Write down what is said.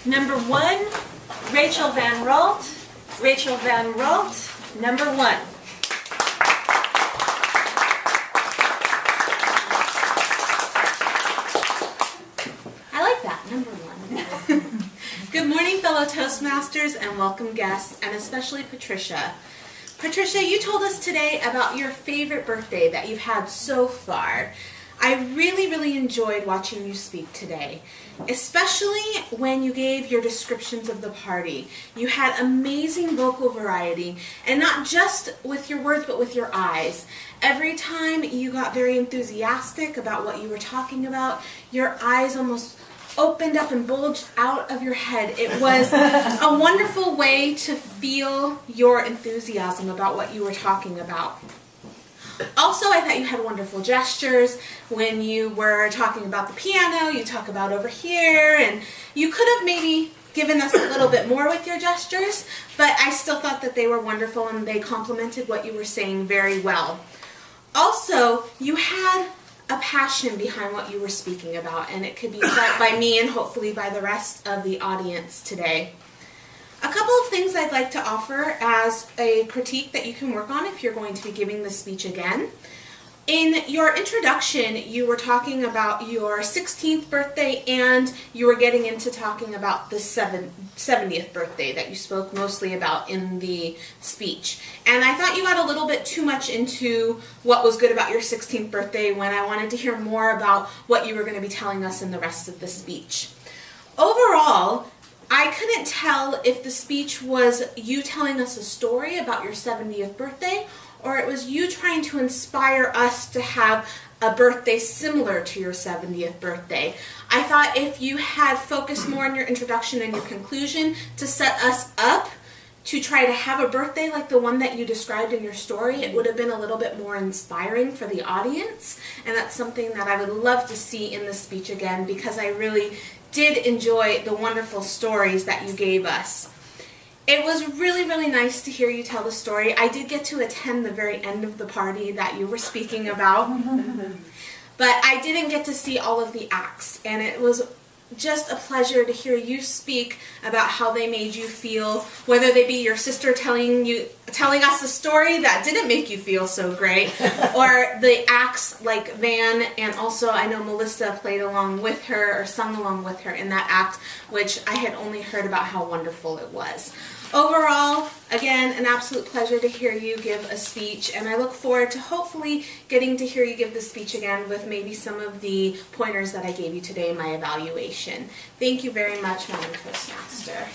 Number 1, Rachel Van Rolt. Rachel Van Rolt, number 1. I like that, number 1. Good morning, fellow Toastmasters, and welcome guests, and especially Patricia. Patricia, you told us today about your favorite birthday that you've had so far. I really enjoyed watching you speak today, especially when you gave your descriptions of the party. You had amazing vocal variety, and not just with your words, but with your eyes. Every time you got very enthusiastic about what you were talking about, your eyes almost opened up and bulged out of your head. It was a wonderful way to feel your enthusiasm about what you were talking about. Also, I thought you had wonderful gestures. When you were talking about the piano, you talk about over here, and you could have maybe given us a little bit more with your gestures, but I still thought that they were wonderful and they complemented what you were saying very well. Also, you had a passion behind what you were speaking about, and it could be felt by me and hopefully by the rest of the audience today. A couple of things I'd like to offer as a critique that you can work on if you're going to be giving the speech again. In your introduction, you were talking about your 16th birthday, and you were getting into talking about the 70th birthday that you spoke mostly about in the speech. And I thought you got a little bit too much into what was good about your 16th birthday when I wanted to hear more about what you were going to be telling us in the rest of the speech. Overall, I couldn't tell if the speech was you telling us a story about your 70th birthday, or it was you trying to inspire us to have a birthday similar to your 70th birthday. I thought if you had focused more on your introduction and your conclusion to set us up to try to have a birthday like the one that you described in your story, it would have been a little bit more inspiring for the audience, and that's something that I would love to see in the speech again, because I really did enjoy the wonderful stories that you gave us. It was really nice to hear you tell the story. I did get to attend the very end of the party that you were speaking about, but I didn't get to see all of the acts, and it was just a pleasure to hear you speak about how they made you feel, whether they be your sister telling us a story that didn't make you feel so great, or the acts like Van, and also I know Melissa played along with her or sung along with her in that act, which I had only heard about how wonderful it was. Overall, again, an absolute pleasure to hear you give a speech, and I look forward to hopefully getting to hear you give the speech again with maybe some of the pointers that I gave you today in my evaluation. Thank you very much, Madam Toastmaster.